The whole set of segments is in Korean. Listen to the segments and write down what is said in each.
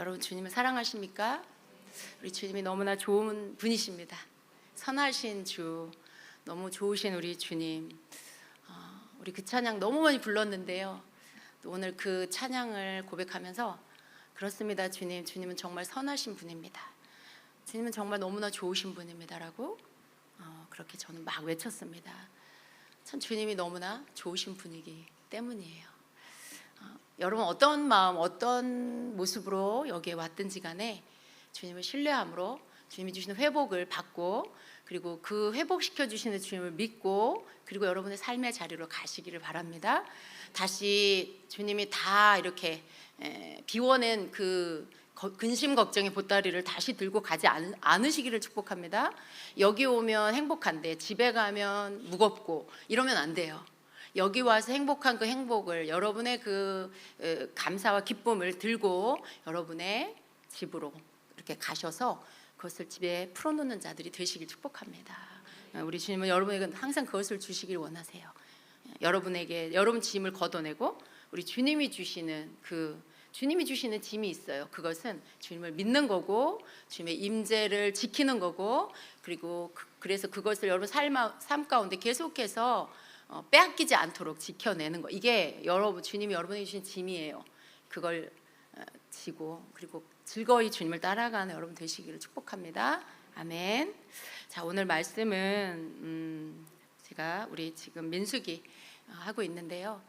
여러분 주님을 사랑하십니까? 우리 주님이 너무나 좋은 분이십니다. 선하신 주, 너무 좋으신 우리 주님. 우리 그 찬양 너무 많이 불렀는데요. 또 오늘 그 찬양을 고백하면서 그렇습니다. 주님은 정말 선하신 분입니다. 주님은 정말 너무나 좋으신 분입니다라고 그렇게 저는 막 외쳤습니다. 참 주님이 너무나 좋으신 분이기 때문이에요. 여러분 어떤 마음, 어떤 모습으로 여기에 왔든지 간에 주님을 신뢰함으로 주님이 주시는 회복을 받고, 그리고 그 회복시켜 주시는 주님을 믿고, 그리고 여러분의 삶의 자리로 가시기를 바랍니다. 다시 주님이 다 이렇게 비워낸 그 근심 걱정의 보따리를 다시 들고 가지 않으시기를 축복합니다. 여기 오면 행복한데 집에 가면 무겁고 이러면 안 돼요. 여기 와서 행복한 그 행복을, 여러분의 그 감사와 기쁨을 들고 여러분의 집으로 이렇게 가셔서 그것을 집에 풀어놓는 자들이 되시길 축복합니다. 우리 주님은 여러분에게 항상 그것을 주시길 원하세요. 여러분에게 여러분 짐을 걷어내고 우리 주님이 주시는 짐이 있어요. 그것은 주님을 믿는 거고 주님의 임재를 지키는 거고, 그리고 그래서 그것을 여러분 삶 가운데 계속해서 빼앗기지 않도록 지켜내는 거. 이게 주님이 여러분에게 주신 짐이에요. 그걸 지고 그리고 즐거이 주님을 따라가는 여러분 되시기를 축복합니다. 아멘. 자, 오늘 말씀은 제가 우리 지금 민수기 하고 있는데요.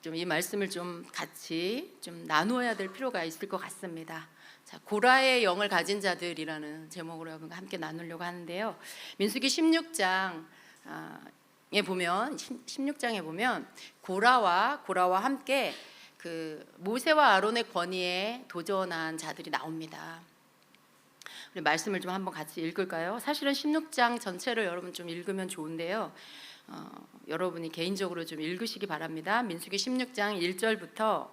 좀 이 말씀을 좀 같이 좀 나누어야 될 필요가 있을 것 같습니다. 자, 고라의 영을 가진 자들이라는 제목으로 여러분과 함께 나누려고 하는데요. 민수기 16장에 보면 고라와 함께 그 모세와 아론의 권위에 도전한 자들이 나옵니다. 우리 말씀을 좀 한번 같이 읽을까요? 사실은 16장 전체를 여러분 좀 읽으면 좋은데요. 여러분이 개인적으로 좀 읽으시기 바랍니다. 민수기 16장 1절부터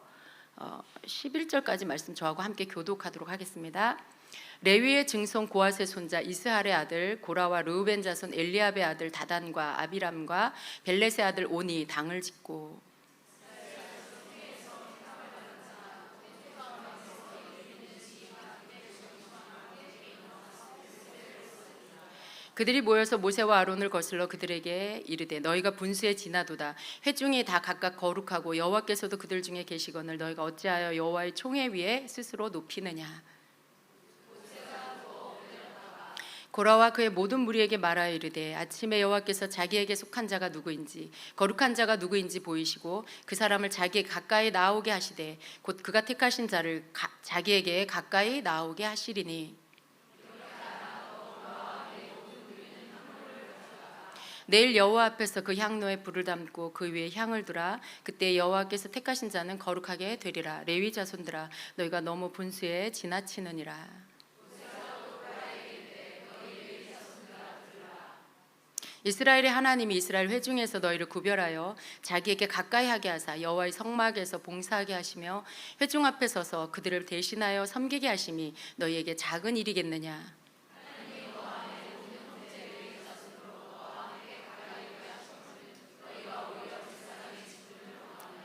11절까지 말씀 저하고 함께 교독하도록 하겠습니다. 레위의 증손 고핫의 손자 이스할의 아들 고라와 르우벤 자손 엘리압의 아들 다단과 아비람과 벨렛의 아들 온이 당을 짓고, 그들이 모여서 모세와 아론을 거슬러 그들에게 이르되 너희가 분수에 지나도다. 회중이 다 각각 거룩하고 여호와께서도 그들 중에 계시거늘 너희가 어찌하여 여호와의 총회 위에 스스로 높이느냐. 고라와 그의 모든 무리에게 말하여 이르되 아침에 여호와께서 자기에게 속한 자가 누구인지 거룩한 자가 누구인지 보이시고 그 사람을 자기에게 가까이 나오게 하시되 곧 그가 택하신 자를 자기에게 가까이 나오게 하시리니, 내일 여호와 앞에서 그 향로에 불을 담고 그 위에 향을 두라. 그때 여호와께서 택하신 자는 거룩하게 되리라. 레위 자손들아 너희가 너무 분수에 지나치느니라. 이스라엘의 하나님이 이스라엘 회중에서 너희를 구별하여 자기에게 가까이 하게 하사 여호와의 성막에서 봉사하게 하시며 회중 앞에 서서 그들을 대신하여 섬기게 하심이 너희에게 작은 일이겠느냐.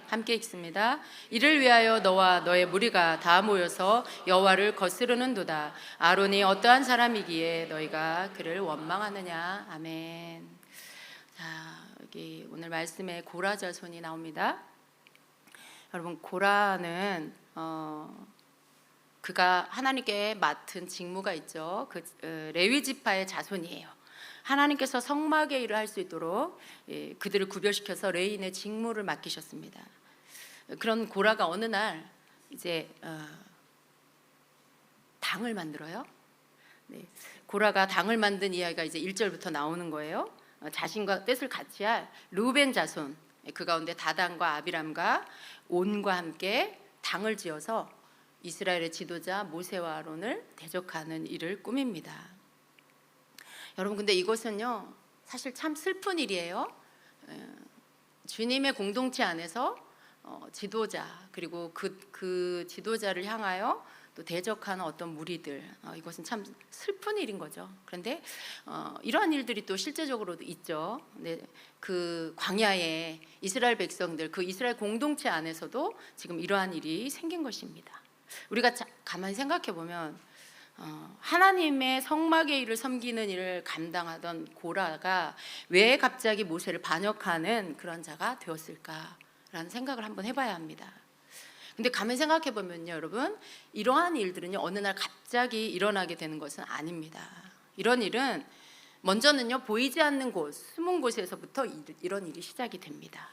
함께 읽습니다. 이를 위하여 너와 너의 무리가 다 모여서 여호와를 거스르는도다. 아론이 어떠한 사람이기에 너희가 그를 원망하느냐. 아멘. 자, 여기 오늘 말씀에 고라 자손이 나옵니다. 여러분 고라는 그가 하나님께 맡은 직무가 있죠. 레위 지파의 자손이에요. 하나님께서 성막의 일을 할 수 있도록 그들을 구별시켜서 레위인의 직무를 맡기셨습니다. 그런 고라가 어느 날 이제 당을 만들어요. 네. 고라가 당을 만든 이야기가 이제 1절부터 나오는 거예요. 자신과 뜻을 같이 할 르우벤 자손, 그 가운데 다단과 아비람과 온과 함께 당을 지어서 이스라엘의 지도자 모세와 아론을 대적하는 일을 꾸밉니다. 여러분 근데 이것은요 사실 참 슬픈 일이에요. 주님의 공동체 안에서 지도자 그리고 그 지도자를 향하여 또 대적하는 어떤 무리들, 이것은 참 슬픈 일인 거죠. 그런데 이러한 일들이 또 실제적으로도 있죠. 네, 그 광야에 이스라엘 백성들, 그 이스라엘 공동체 안에서도 지금 이러한 일이 생긴 것입니다. 우리가 가만히 생각해 보면 하나님의 성막의 일을 섬기는 일을 감당하던 고라가 왜 갑자기 모세를 반역하는 그런 자가 되었을까라는 생각을 한번 해봐야 합니다. 근데 가만히 생각해 보면요, 여러분, 이러한 일들은요 어느 날 갑자기 일어나게 되는 것은 아닙니다. 이런 일은 먼저는요 보이지 않는 곳, 숨은 곳에서부터 이런 일이 시작이 됩니다.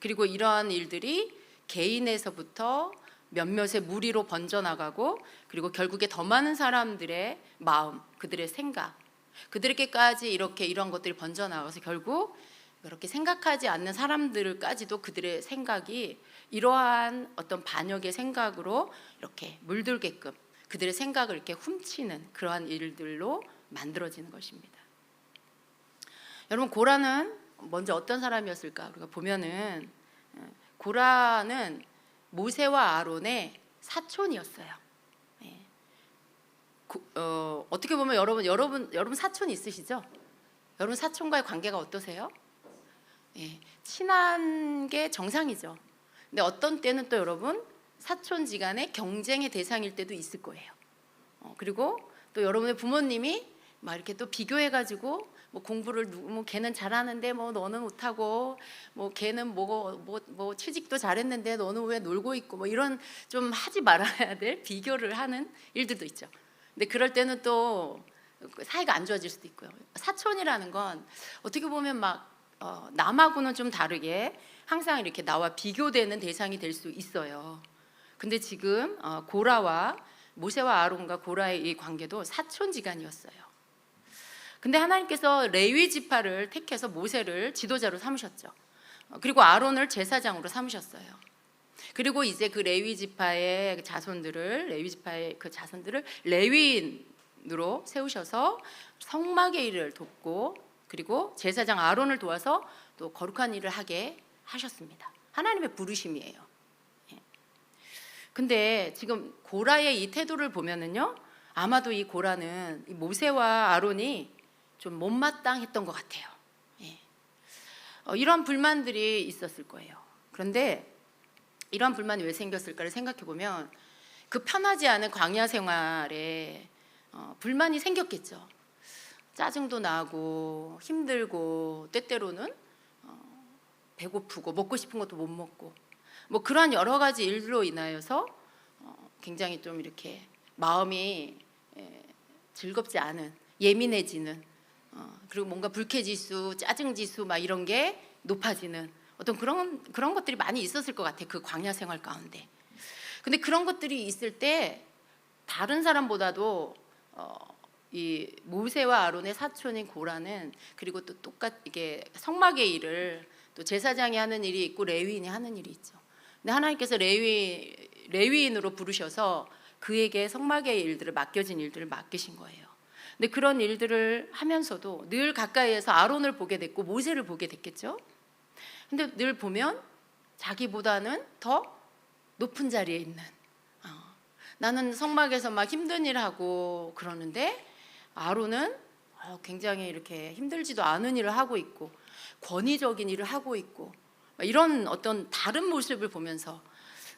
그리고 이러한 일들이 개인에서부터 몇몇의 무리로 번져나가고, 그리고 결국에 더 많은 사람들의 마음, 그들의 생각, 그들에게까지 이렇게 이런 것들이 번져나가서 결국 이렇게 생각하지 않는 사람들까지도 그들의 생각이 이러한 어떤 반역의 생각으로 이렇게 물들게끔 그들의 생각을 이렇게 훔치는 그러한 일들로 만들어지는 것입니다. 여러분, 고라는 먼저 어떤 사람이었을까? 우리가 보면은 고라는 모세와 아론의 사촌이었어요. 어떻게 보면 여러분 사촌 있으시죠? 여러분 사촌과의 관계가 어떠세요? 친한 게 정상이죠. 근데 어떤 때는 또 여러분 사촌지간의 경쟁의 대상일 때도 있을 거예요. 그리고 또 여러분의 부모님이 막 이렇게 또 비교해가지고 뭐 공부를 뭐 걔는 잘하는데 뭐 너는 못하고, 뭐 걔는 뭐 취직도 잘했는데 너는 왜 놀고 있고, 뭐 이런 좀 하지 말아야 될 비교를 하는 일들도 있죠. 근데 그럴 때는 또 사이가 안 좋아질 수도 있고요. 사촌이라는 건 어떻게 보면 막 남하고는 좀 다르게 항상 이렇게 나와 비교되는 대상이 될 수 있어요. 근데 지금 고라와 모세와 아론과 고라의 이 관계도 사촌지간이었어요. 근데 하나님께서 레위 지파를 택해서 모세를 지도자로 삼으셨죠. 그리고 아론을 제사장으로 삼으셨어요. 그리고 이제 그 레위 지파의 자손들을 레위인으로 세우셔서 성막의 일을 돕고, 그리고 제사장 아론을 도와서 또 거룩한 일을 하게 하셨습니다. 하나님의 부르심이에요. 근데 지금 고라의 이 태도를 보면은요, 아마도 이 고라는 이 모세와 아론이 좀 못마땅했던 것 같아요. 이런 불만들이 있었을 거예요. 그런데 이런 불만이 왜 생겼을까를 생각해 보면 그 편하지 않은 광야 생활에 불만이 생겼겠죠. 짜증도 나고 힘들고, 때때로는 배고프고 먹고 싶은 것도 못 먹고, 뭐 그런 여러 가지 일로 인하여서 굉장히 좀 이렇게 마음이 즐겁지 않은, 예민해지는, 그리고 뭔가 불쾌지수, 짜증지수 막 이런 게 높아지는 어떤 그런 것들이 많이 있었을 것 같아요. 그 광야 생활 가운데. 근데 그런 것들이 있을 때 다른 사람보다도 이 모세와 아론의 사촌인 고라는, 그리고 또 이게 성막의 일을 또 제사장이 하는 일이 있고 레위인이 하는 일이 있죠. 근데 하나님께서 레위인으로 부르셔서 그에게 성막의 일들을 맡겨진 일들을 맡기신 거예요. 근데 그런 일들을 하면서도 늘 가까이에서 아론을 보게 됐고 모세를 보게 됐겠죠. 근데 늘 보면 자기보다는 더 높은 자리에 있는, 나는 성막에서 막 힘든 일을 하고 그러는데 아론은 굉장히 이렇게 힘들지도 않은 일을 하고 있고 권위적인 일을 하고 있고, 이런 어떤 다른 모습을 보면서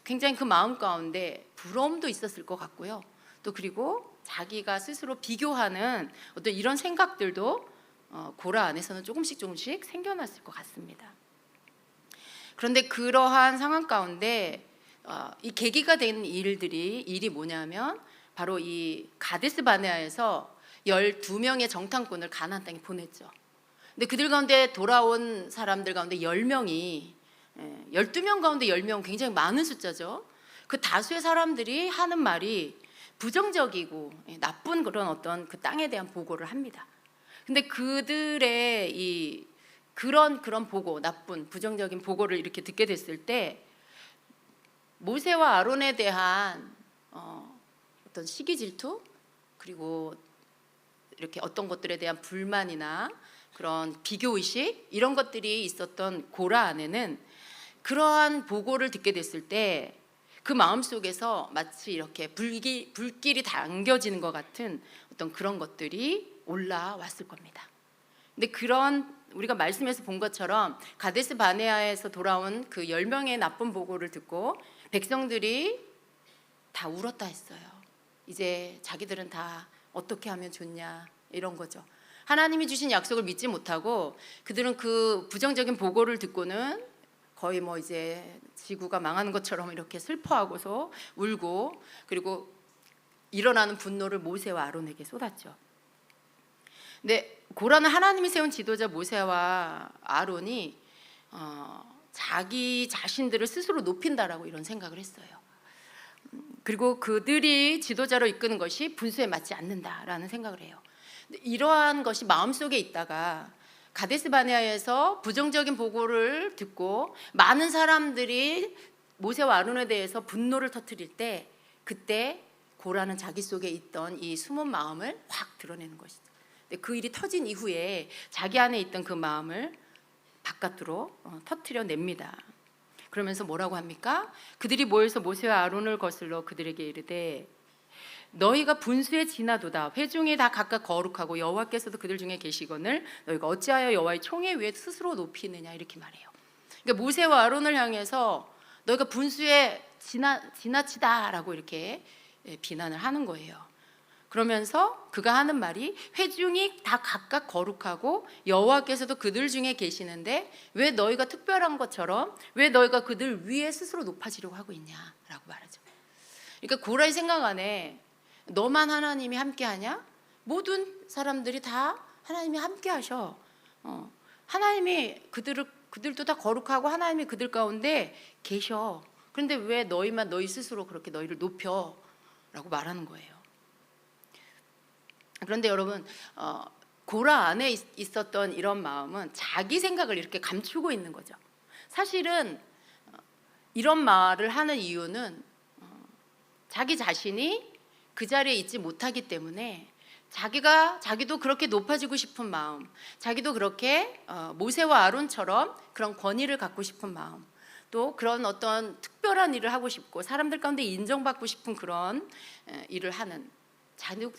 굉장히 그 마음 가운데 부러움도 있었을 것 같고요. 또 그리고 자기가 스스로 비교하는 어떤 이런 생각들도 고라 안에서는 조금씩 생겨났을 것 같습니다. 그런데 그러한 상황 가운데 이 계기가 된 일이 뭐냐면 바로 이 가데스 바네아에서 12명의 정탐꾼을 가나안 땅에 보냈죠. 근데 그들 가운데 돌아온 사람들 가운데 10명이 12명 가운데 10명 굉장히 많은 숫자죠. 그 다수의 사람들이 하는 말이 부정적이고 나쁜 그런 어떤 그 땅에 대한 보고를 합니다. 근데 그들의 이 그런 보고, 나쁜 부정적인 보고를 이렇게 듣게 됐을 때 모세와 아론에 대한 어떤 시기 질투, 그리고 이렇게 어떤 것들에 대한 불만이나 그런 비교의식, 이런 것들이 있었던 고라 안에는 그러한 보고를 듣게 됐을 때 그 마음 속에서 마치 이렇게 불길이 당겨지는 것 같은 어떤 그런 것들이 올라왔을 겁니다. 근데 그런 우리가 말씀에서 본 것처럼 가데스 바네아에서 돌아온 그 10명의 나쁜 보고를 듣고 백성들이 다 울었다 했어요. 이제 자기들은 다 어떻게 하면 좋냐 이런 거죠. 하나님이 주신 약속을 믿지 못하고 그들은 그 부정적인 보고를 듣고는 거의 뭐 이제 지구가 망하는 것처럼 이렇게 슬퍼하고서 울고, 그리고 일어나는 분노를 모세와 아론에게 쏟았죠. 근데 고라는 하나님이 세운 지도자 모세와 아론이 자기 자신들을 스스로 높인다라고 이런 생각을 했어요. 그리고 그들이 지도자로 이끄는 것이 분수에 맞지 않는다라는 생각을 해요. 이러한 것이 마음속에 있다가 가데스 바네아에서 부정적인 보고를 듣고 많은 사람들이 모세와 아론에 대해서 분노를 터뜨릴 때, 그때 고라는 자기 속에 있던 이 숨은 마음을 확 드러내는 것이죠. 그 일이 터진 이후에 자기 안에 있던 그 마음을 바깥으로 터뜨려냅니다. 그러면서 뭐라고 합니까? 그들이 모여서 모세와 아론을 거슬러 그들에게 이르되 너희가 분수에 지나도다. 회중이 다 각각 거룩하고 여호와께서도 그들 중에 계시거늘 너희가 어찌하여 여호와의 총회 위에 스스로 높이느냐, 이렇게 말해요. 그러니까 모세와 아론을 향해서 너희가 분수에 지나치다라고 이렇게 비난을 하는 거예요. 그러면서 그가 하는 말이 회중이 다 각각 거룩하고 여호와께서도 그들 중에 계시는데 왜 너희가 특별한 것처럼 왜 너희가 그들 위에 스스로 높아지려고 하고 있냐라고 말하죠. 그러니까 고라의 생각 안에 너만 하나님이 함께하냐? 모든 사람들이 다 하나님이 함께하셔. 하나님이 그들도 다 거룩하고 하나님이 그들 가운데 계셔. 그런데 왜 너희만 너희 스스로 그렇게 너희를 높여? 라고 말하는 거예요. 그런데 여러분, 고라 안에 있었던 이런 마음은 자기 생각을 이렇게 감추고 있는 거죠. 사실은 이런 말을 하는 이유는 자기 자신이 그 자리에 있지 못하기 때문에 자기도 그렇게 높아지고 싶은 마음, 자기도 그렇게 모세와 아론처럼 그런 권위를 갖고 싶은 마음, 또 그런 어떤 특별한 일을 하고 싶고 사람들 가운데 인정받고 싶은 그런 일을 하는,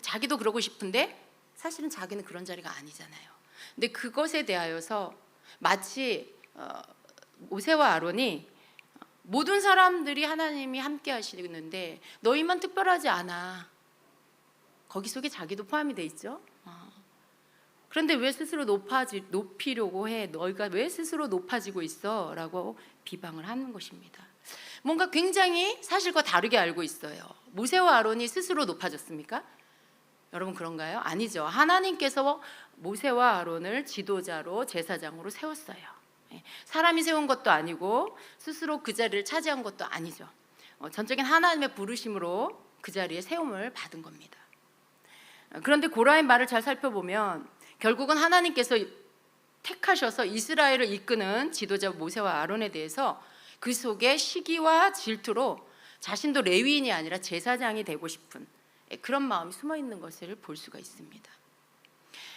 자기도 그러고 싶은데 사실은 자기는 그런 자리가 아니잖아요. 근데 그것에 대하여서 마치 모세와 아론이 모든 사람들이 하나님이 함께 하시는데 너희만 특별하지 않아. 거기 속에 자기도 포함이 돼 있죠. 그런데 왜 스스로 높이려고 해? 너희가 왜 스스로 높아지고 있어? 라고 비방을 하는 것입니다. 뭔가 굉장히 사실과 다르게 알고 있어요. 모세와 아론이 스스로 높아졌습니까? 여러분 그런가요? 아니죠. 하나님께서 모세와 아론을 지도자로 제사장으로 세웠어요. 사람이 세운 것도 아니고 스스로 그 자리를 차지한 것도 아니죠. 전적인 하나님의 부르심으로 그 자리에 세움을 받은 겁니다. 그런데 고라의 말을 잘 살펴보면 결국은 하나님께서 택하셔서 이스라엘을 이끄는 지도자 모세와 아론에 대해서 그 속에 시기와 질투로 자신도 레위인이 아니라 제사장이 되고 싶은 그런 마음이 숨어 있는 것을 볼 수가 있습니다.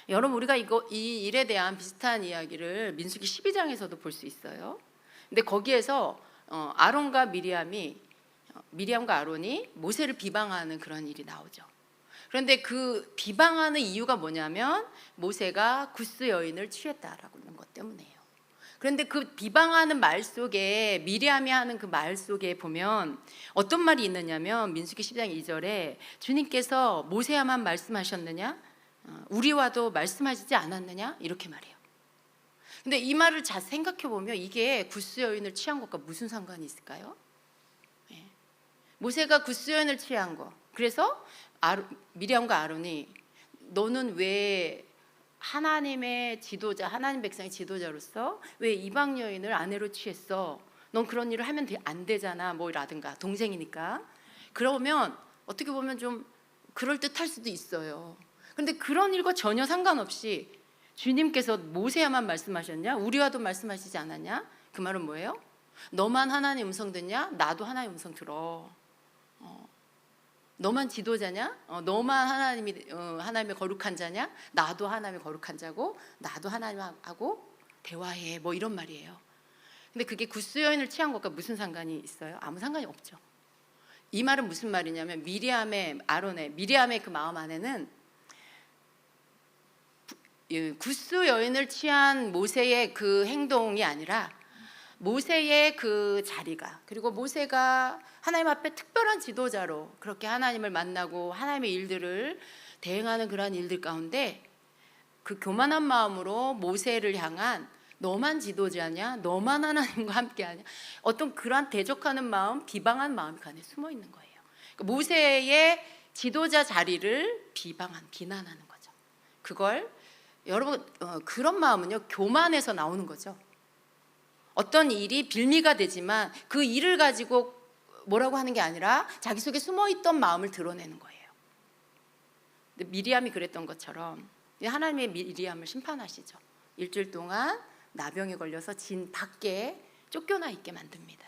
여러분, 우리가 이 일에 대한 비슷한 이야기를 민수기 12장에서도 볼 수 있어요. 근데 거기에서 아론과 미리암과 아론이 모세를 비방하는 그런 일이 나오죠. 그런데 그 비방하는 이유가 뭐냐면 모세가 구스 여인을 취했다라고 하는 것 때문이에요. 그런데 그 비방하는 말 속에 미리암이 하는 그 말 속에 보면 어떤 말이 있느냐면 민수기 10장 2절에 주님께서 모세야만 말씀하셨느냐? 우리와도 말씀하시지 않았느냐? 이렇게 말해요. 근데 이 말을 잘 생각해 보면 이게 구스 여인을 취한 것과 무슨 상관이 있을까요? 모세가 구스 여인을 취한 거. 그래서 미리암과 아론이 너는 왜 하나님의 지도자, 하나님 백성의 지도자로서 왜 이방 여인을 아내로 취했어? 넌 그런 일을 하면 안 되잖아. 뭐라든가 동생이니까. 그러면 어떻게 보면 좀 그럴듯할 수도 있어요. 그런데 그런 일과 전혀 상관없이 주님께서 모세야만 말씀하셨냐? 우리와도 말씀하시지 않았냐? 그 말은 뭐예요? 너만 하나님 음성 듣냐? 나도 하나님 음성 들어. 너만 지도자냐? 너만 하나님의 거룩한 자냐? 나도 하나님의 거룩한 자고 나도 하나님하고 대화해. 뭐 이런 말이에요. 근데 그게 구스 여인을 취한 것과 무슨 상관이 있어요? 아무 상관이 없죠. 이 말은 무슨 말이냐면 미리암의 그 마음 안에는 구스 여인을 취한 모세의 그 행동이 아니라 모세의 그 자리가, 그리고 모세가 하나님 앞에 특별한 지도자로 그렇게 하나님을 만나고 하나님의 일들을 대행하는 그러한 일들 가운데 그 교만한 마음으로 모세를 향한 너만 지도자냐, 너만 하나님과 함께하냐, 어떤 그러한 대적하는 마음, 비방한 마음이 그 안에 숨어 있는 거예요. 그러니까 모세의 지도자 자리를 비난하는 거죠. 그걸 여러분, 그런 마음은요, 교만에서 나오는 거죠. 어떤 일이 빌미가 되지만 그 일을 가지고 뭐라고 하는 게 아니라 자기 속에 숨어있던 마음을 드러내는 거예요. 근데 미리암이 그랬던 것처럼 하나님의 미리암을 심판하시죠. 일주일 동안 나병에 걸려서 진 밖에 쫓겨나 있게 만듭니다.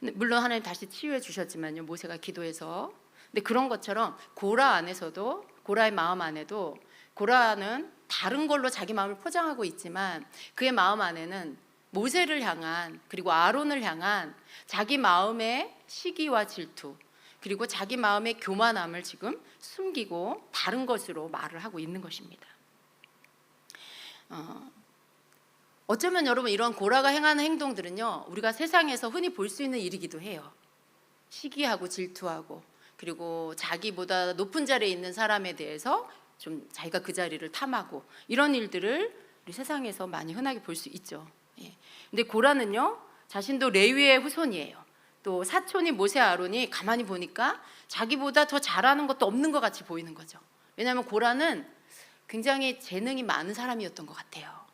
물론 하나님 다시 치유해 주셨지만요, 모세가 기도해서. 근데 그런 것처럼 고라의 마음 안에도, 고라는 다른 걸로 자기 마음을 포장하고 있지만 그의 마음 안에는 모세를 향한, 그리고 아론을 향한 자기 마음의 시기와 질투, 그리고 자기 마음의 교만함을 지금 숨기고 다른 것으로 말을 하고 있는 것입니다. 어쩌면 여러분, 이런 고라가 행하는 행동들은요, 우리가 세상에서 흔히 볼 수 있는 일이기도 해요. 시기하고 질투하고, 그리고 자기보다 높은 자리에 있는 사람에 대해서 좀 자기가 그 자리를 탐하고, 이런 일들을 우리 세상에서 많이 흔하게 볼 수 있죠. 근데 고라는요, 자신도 레위의 후손이에요. 또 사촌이 모세, 아론이 가만히 보니까 자기보다 더 잘하는 것도 없는 것 같이 보이는 거죠. 왜냐하면 고라는 굉장히 재능이 많은 사람이었던 것 같아요.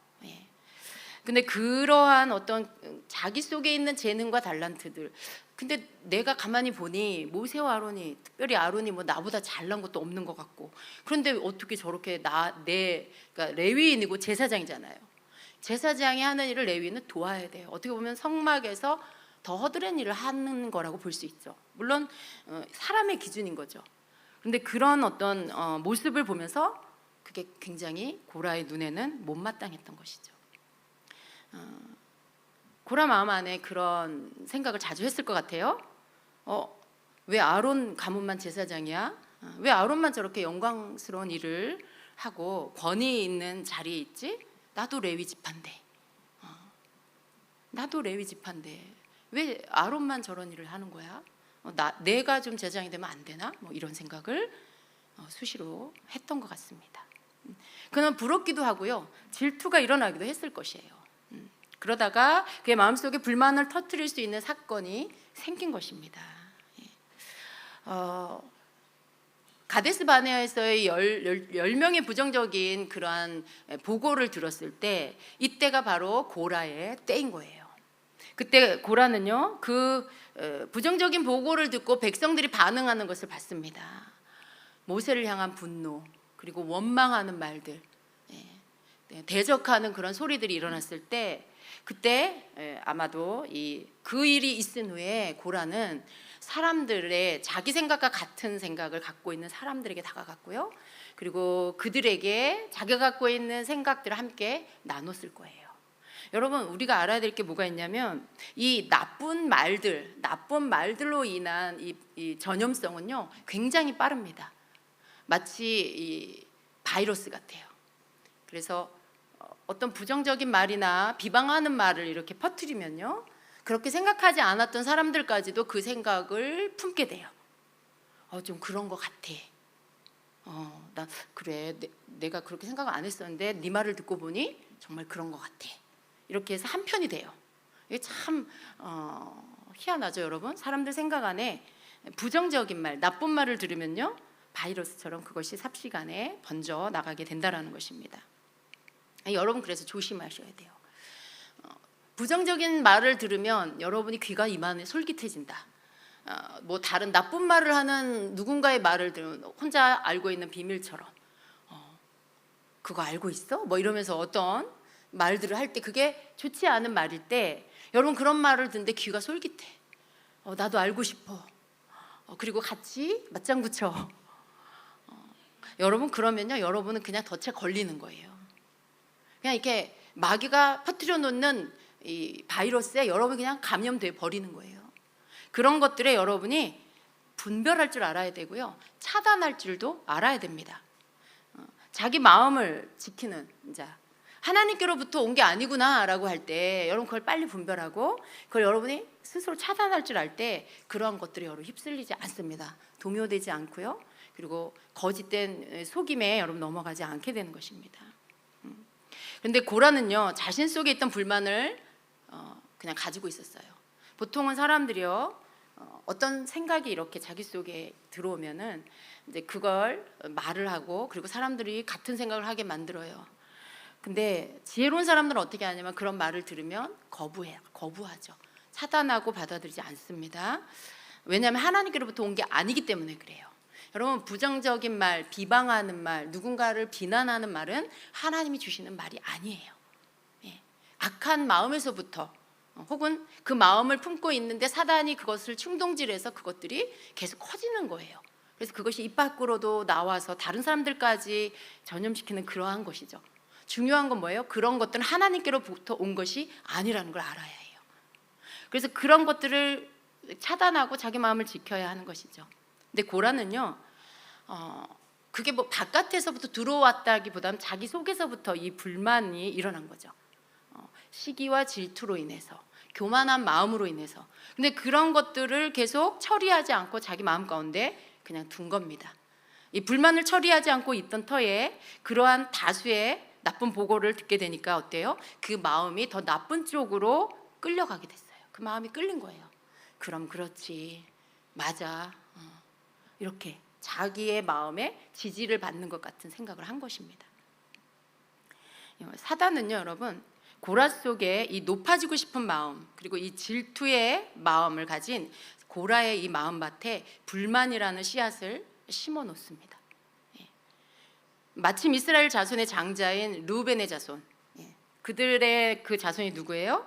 근데 그러한 어떤 자기 속에 있는 재능과 달란트들, 근데 내가 가만히 보니 모세와 아론이, 특별히 아론이 뭐 나보다 잘난 것도 없는 것 같고, 그런데 어떻게 저렇게 그러니까 레위인이고 제사장이잖아요. 제사장이 하는 일을 레위인은 도와야 돼요. 어떻게 보면 성막에서 더 허드렛 일을 하는 거라고 볼 수 있죠. 물론 사람의 기준인 거죠. 그런데 그런 어떤 모습을 보면서 그게 굉장히 고라의 눈에는 못마땅했던 것이죠. 고라 마음 안에 그런 생각을 자주 했을 것 같아요. 왜 아론 가문만 제사장이야? 왜 아론만 저렇게 영광스러운 일을 하고 권위 있는 자리에 있지? 나도 레위 지파인데. 나도 레위 지파인데 왜 아론만 저런 일을 하는 거야? 내가 좀 제사장이 되면 안 되나? 뭐 이런 생각을 수시로 했던 것 같습니다. 그는 부럽기도 하고요, 질투가 일어나기도 했을 것이에요. 그러다가 그의 마음속에 불만을 터뜨릴 수 있는 사건이 생긴 것입니다. 가데스 바네아에서의 10명의 부정적인 그러한 보고를 들었을 때, 이때가 바로 고라의 때인 거예요. 그때 고라는요, 그 부정적인 보고를 듣고 백성들이 반응하는 것을 봤습니다. 모세를 향한 분노, 그리고 원망하는 말들, 대적하는 그런 소리들이 일어났을 때, 그때 아마도 그 일이 있은 후에 고라는 사람들의 자기 생각과 같은 생각을 갖고 있는 사람들에게 다가갔고요, 그리고 그들에게 자기가 갖고 있는 생각들을 함께 나눴을 거예요. 여러분, 우리가 알아야 될 게 뭐가 있냐면, 이 나쁜 말들로 인한 이 전염성은요, 굉장히 빠릅니다. 마치 이 바이러스 같아요. 그래서 어떤 부정적인 말이나 비방하는 말을 이렇게 퍼뜨리면요, 그렇게 생각하지 않았던 사람들까지도 그 생각을 품게 돼요. 좀 그런 것 같아. 나 그래, 내가 그렇게 생각 안 했었는데 네 말을 듣고 보니 정말 그런 것 같아. 이렇게 해서 한 편이 돼요. 이게 참 희한하죠, 여러분. 사람들 생각 안에 부정적인 말, 나쁜 말을 들으면요, 바이러스처럼 그것이 삽시간에 번져 나가게 된다라는 것입니다. 여러분, 그래서 조심하셔야 돼요. 부정적인 말을 들으면 여러분이 귀가 이만해 솔깃해진다. 뭐 다른 나쁜 말을 하는 누군가의 말을 들으면 혼자 알고 있는 비밀처럼, 그거 알고 있어? 뭐 이러면서 어떤 말들을 할 때, 그게 좋지 않은 말일 때, 여러분 그런 말을 듣는데 귀가 솔깃해. 나도 알고 싶어. 그리고 같이 맞장구 쳐. 여러분, 그러면요, 여러분은 그냥 덫에 걸리는 거예요. 그냥 이렇게 마귀가 퍼뜨려 놓는 이 바이러스에 여러분이 그냥 감염돼 버리는 거예요. 그런 것들에 여러분이 분별할 줄 알아야 되고요. 차단할 줄도 알아야 됩니다. 자기 마음을 지키는 자, 하나님께로부터 온 게 아니구나라고 할 때 여러분 그걸 빨리 분별하고 그걸 여러분이 스스로 차단할 줄 알 때 그러한 것들이 여러분 휩쓸리지 않습니다. 동요되지 않고요. 그리고 거짓된 속임에 여러분 넘어가지 않게 되는 것입니다. 그런데 고라는요, 자신 속에 있던 불만을 그냥 가지고 있었어요. 보통은 사람들이요, 어떤 생각이 이렇게 자기 속에 들어오면은 이제 그걸 말을 하고 그리고 사람들이 같은 생각을 하게 만들어요. 근데 지혜로운 사람들은 어떻게 하냐면 그런 말을 들으면 거부하죠. 차단하고 받아들이지 않습니다. 왜냐하면 하나님께로부터 온 게 아니기 때문에 그래요. 여러분, 부정적인 말, 비방하는 말, 누군가를 비난하는 말은 하나님이 주시는 말이 아니에요. 예. 악한 마음에서부터 혹은 그 마음을 품고 있는데 사단이 그것을 충동질해서 그것들이 계속 커지는 거예요. 그래서 그것이 입 밖으로도 나와서 다른 사람들까지 전염시키는 그러한 것이죠. 중요한 건 뭐예요? 그런 것들은 하나님께로부터 온 것이 아니라는 걸 알아야 해요. 그래서 그런 것들을 차단하고 자기 마음을 지켜야 하는 것이죠. 근데 고라는요, 그게 뭐 바깥에서부터 들어왔다기보다는 자기 속에서부터 이 불만이 일어난 거죠. 시기와 질투로 인해서, 교만한 마음으로 인해서. 근데 그런 것들을 계속 처리하지 않고 자기 마음 가운데 그냥 둔 겁니다. 이 불만을 처리하지 않고 있던 터에 그러한 다수의 나쁜 보고를 듣게 되니까 어때요? 그 마음이 더 나쁜 쪽으로 끌려가게 됐어요. 그 마음이 끌린 거예요. 그럼 그렇지, 맞아, 이렇게 자기의 마음에 지지를 받는 것 같은 생각을 한 것입니다. 사단은요, 여러분, 고라 속에 이 높아지고 싶은 마음 그리고 이 질투의 마음을 가진 고라의 이 마음밭에 불만이라는 씨앗을 심어 놓습니다. 마침 이스라엘 자손의 장자인 르우벤의 자손, 그들의 그 자손이 누구예요?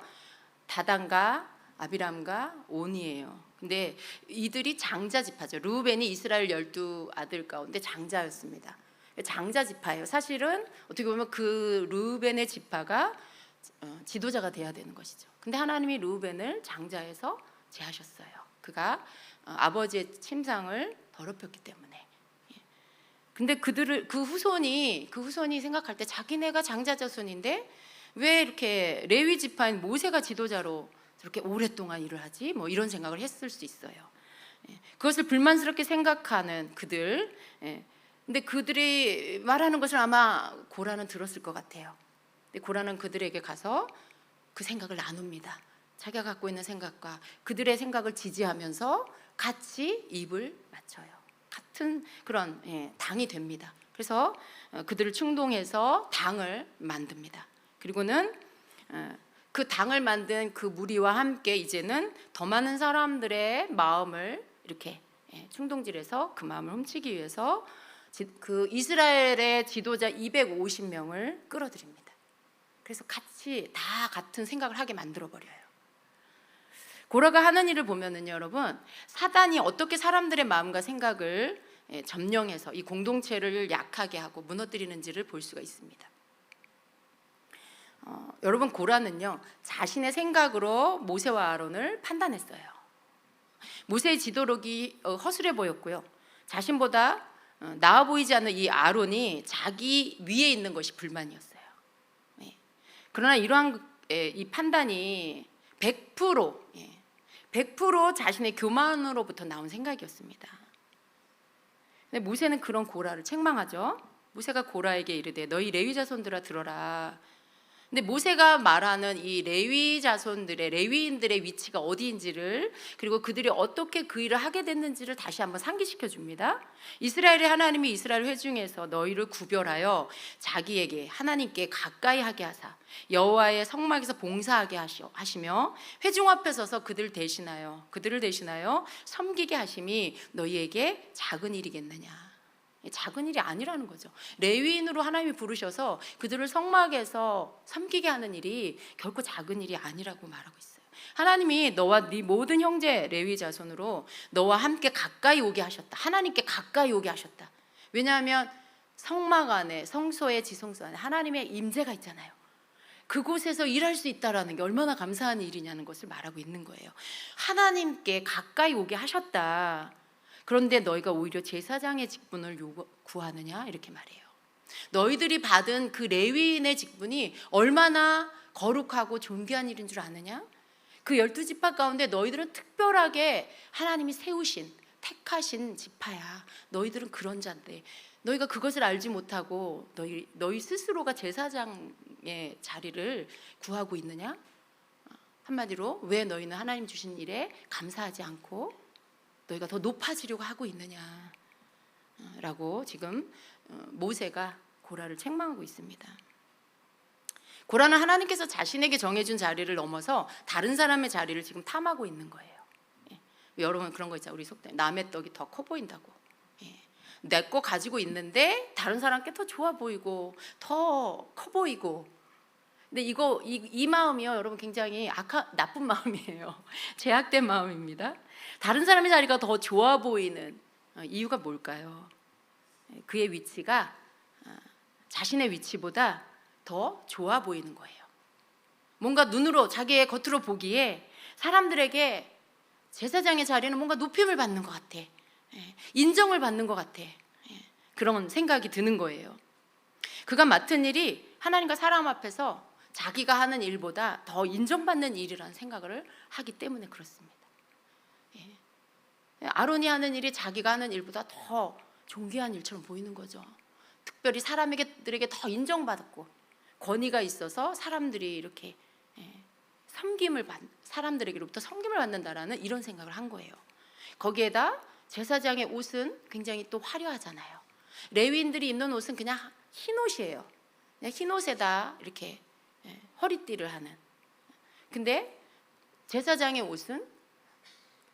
다단과 아비람과 온이에요. 근데 이들이 장자 지파죠. 르우벤이 이스라엘 12아들 가운데 장자였습니다. 장자 지파예요. 사실은 어떻게 보면 그 르우벤의 지파가 지도자가 돼야 되는 것이죠. 근데 하나님이 르우벤을 장자에서 제하셨어요. 그가 아버지의 침상을 더럽혔기 때문에. 근데 그 후손이 생각할 때 자기네가 장자 자손인데 왜 이렇게 레위 지파인 모세가 지도자로 저렇게 오랫동안 일을 하지? 뭐 이런 생각을 했을 수 있어요. 그것을 불만스럽게 생각하는 그들. 근데 그들이 말하는 것을 아마 고라는 들었을 것 같아요. 근데 고라는 그들에게 가서 그 생각을 나눕니다. 자기가 갖고 있는 생각과 그들의 생각을 지지하면서 같이 입을 맞춰요. 같은 그런 당이 됩니다. 그래서 그들을 충동해서 당을 만듭니다. 그리고는 그 당을 만든 그 무리와 함께 이제는 더 많은 사람들의 마음을 이렇게 충동질해서 그 마음을 훔치기 위해서 그 이스라엘의 지도자 250명을 끌어들입니다. 그래서 같이 다 같은 생각을 하게 만들어 버려요. 고라가 하는 일을 보면은요, 여러분, 사단이 어떻게 사람들의 마음과 생각을 점령해서 이 공동체를 약하게 하고 무너뜨리는지를 볼 수가 있습니다. 여러분, 고라는요, 자신의 생각으로 모세와 아론을 판단했어요. 모세의 지도력이 허술해 보였고요. 자신보다 나아 보이지 않는 이 아론이 자기 위에 있는 것이 불만이었어요. 그러나 이러한 이 판단이 100% 자신의 교만으로부터 나온 생각이었습니다. 근데 모세는 그런 고라를 책망하죠. 모세가 고라에게 이르되 너희 레위 자손들아 들어라. 근데 모세가 말하는 이 레위 자손들의 레위인들의 위치가 어디인지를 그리고 그들이 어떻게 그 일을 하게 됐는지를 다시 한번 상기시켜 줍니다. 이스라엘의 하나님이 이스라엘 회중에서 너희를 구별하여 자기에게 하나님께 가까이 하게 하사 여호와의 성막에서 봉사하게 하시며 회중 앞에 서서 그들을 대신하여 섬기게 하심이 너희에게 작은 일이겠느냐. 작은 일이 아니라는 거죠. 레위인으로 하나님이 부르셔서 그들을 성막에서 섬기게 하는 일이 결코 작은 일이 아니라고 말하고 있어요. 하나님이 너와 네 모든 형제 레위 자손으로 너와 함께 가까이 오게 하셨다. 하나님께 가까이 오게 하셨다. 왜냐하면 성막 안에 성소의 지성소 안에 하나님의 임재가 있잖아요. 그곳에서 일할 수 있다라는 게 얼마나 감사한 일이냐는 것을 말하고 있는 거예요. 하나님께 가까이 오게 하셨다. 그런데 너희가 오히려 제사장의 직분을 구하느냐 이렇게 말해요. 너희들이 받은 그 레위인의 직분이 얼마나 거룩하고 존귀한 일인 줄 아느냐? 그 12지파 가운데 너희들은 특별하게 하나님이 세우신 택하신 지파야. 너희들은 그런 자인데 너희가 그것을 알지 못하고 너희 스스로가 제사장의 자리를 구하고 있느냐? 한마디로 왜 너희는 하나님 주신 일에 감사하지 않고 너희가 더 높아지려고 하고 있느냐? 라고 지금 모세가 고라를 책망하고 있습니다. 고라는 하나님께서 자신에게 정해준 자리를 넘어서 다른 사람의 자리를 지금 탐하고 있는 거예요. 여러분 그런 거 있잖아요. 우리 속담에 남의 떡이 더 커 보인다고. 내 거 가지고 있는데 다른 사람께 더 좋아 보이고 더 커 보이고. 근데 이 마음이요, 여러분 굉장히 나쁜 마음이에요. 제약된 마음입니다. 다른 사람의 자리가 더 좋아 보이는 이유가 뭘까요? 그의 위치가 자신의 위치보다 더 좋아 보이는 거예요. 뭔가 눈으로 자기의 겉으로 보기에 사람들에게 제사장의 자리는 뭔가 높임을 받는 것 같아. 인정을 받는 것 같아. 그런 생각이 드는 거예요. 그가 맡은 일이 하나님과 사람 앞에서 자기가 하는 일보다 더 인정받는 일이라는 생각을 하기 때문에 그렇습니다. 아론이 하는 일이 자기가 하는 일보다 더 존귀한 일처럼 보이는 거죠. 특별히 사람들에게 더 인정받았고 권위가 있어서 사람들이 이렇게 사람들에게로부터 섬김을 받는다라는 이런 생각을 한 거예요. 거기에다 제사장의 옷은 굉장히 또 화려하잖아요. 레위인들이 입는 옷은 그냥 흰 옷이에요. 그냥 흰 옷에다 이렇게 허리띠를 하는. 근데 제사장의 옷은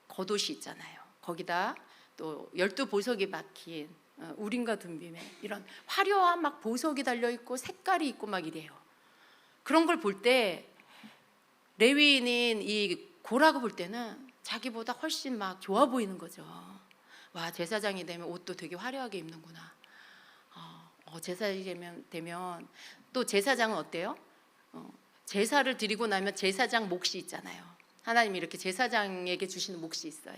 겉옷이 있잖아요. 거기다 또 12보석이 박힌 우림과 둠빔에 이런 화려한 막 보석이 달려 있고 색깔이 있고 막 이래요. 그런 걸 볼 때 레위인인 이 고라가 볼 때는 자기보다 훨씬 막 좋아 보이는 거죠. 와, 제사장이 되면 옷도 되게 화려하게 입는구나. 제사장이 되면 또 제사장은 어때요? 제사를 드리고 나면 제사장 몫이 있잖아요. 하나님이 이렇게 제사장에게 주시는 몫이 있어요.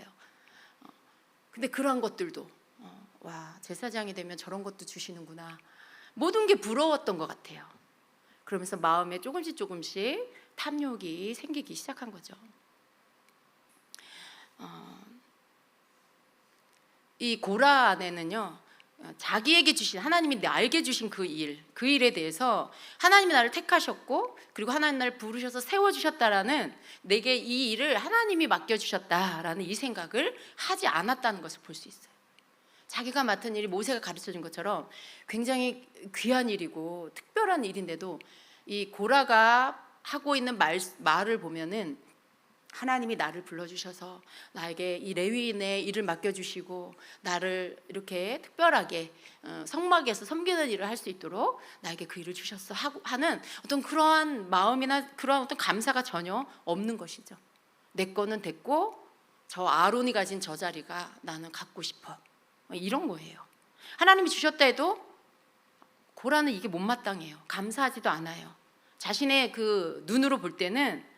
근데 그러한 것들도 와, 제사장이 되면 저런 것도 주시는구나. 모든 게 부러웠던 것 같아요. 그러면서 마음에 조금씩 탐욕이 생기기 시작한 거죠. 이 고라 안에는요, 자기에게 주신, 하나님이 나에게 주신 그 일에 대해서 하나님이 나를 택하셨고 그리고 하나님 나를 부르셔서 세워주셨다라는, 내게 이 일을 하나님이 맡겨주셨다라는 이 생각을 하지 않았다는 것을 볼 수 있어요. 자기가 맡은 일이 모세가 가르쳐준 것처럼 굉장히 귀한 일이고 특별한 일인데도 이 고라가 하고 있는 말을 보면은 하나님이 나를 불러주셔서 나에게 이 레위인의 일을 맡겨주시고 나를 이렇게 특별하게 성막에서 섬기는 일을 할 수 있도록 나에게 그 일을 주셨어 하는 어떤 그러한 마음이나 그러한 어떤 감사가 전혀 없는 것이죠. 내 거는 됐고 저 아론이 가진 저 자리가 나는 갖고 싶어, 이런 거예요. 하나님이 주셨다 해도 고라는 이게 못마땅해요. 감사하지도 않아요. 자신의 그 눈으로 볼 때는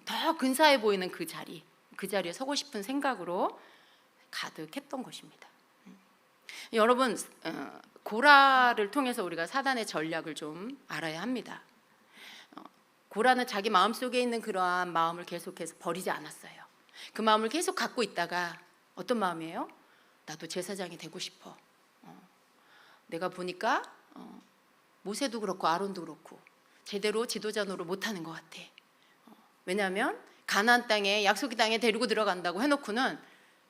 더 근사해 보이는 그 자리에 서고 싶은 생각으로 가득했던 것입니다. 여러분, 고라를 통해서 우리가 사단의 전략을 좀 알아야 합니다. 고라는 자기 마음속에 있는 그러한 마음을 계속해서 버리지 않았어요. 그 마음을 계속 갖고 있다가 어떤 마음이에요? 나도 제사장이 되고 싶어. 내가 보니까 모세도 그렇고 아론도 그렇고 제대로 지도자 노릇 못하는 것 같아. 왜냐하면 가나안 땅에, 약속의 땅에 데리고 들어간다고 해놓고는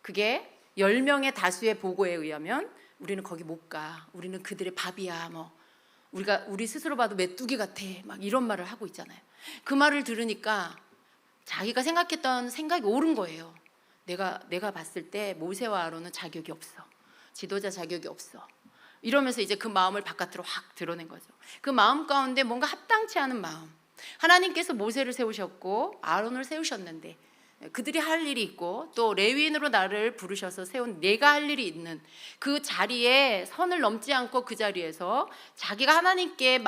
그게 10명의 다수의 보고에 의하면 우리는 거기 못 가, 우리는 그들의 밥이야, 우리 스스로 봐도 메뚜기 같아, 막 이런 말을 하고 있잖아요. 그 말을 들으니까 자기가 생각했던 생각이 옳은 거예요. 내가 봤을 때 모세와 아론은 자격이 없어, 지도자 자격이 없어, 이러면서 이제 그 마음을 바깥으로 확 드러낸 거죠. 그 마음 가운데 뭔가 합당치 않은 마음. 하나님께서 모세를 세우셨고 아론을 세우셨는데 그들이 할 일이 있고 또 레위인으로 나를 부르셔서 세운 내가 할 일이 있는 그 자리에 선을 넘지 않고 그 자리에서 자기가 하나님께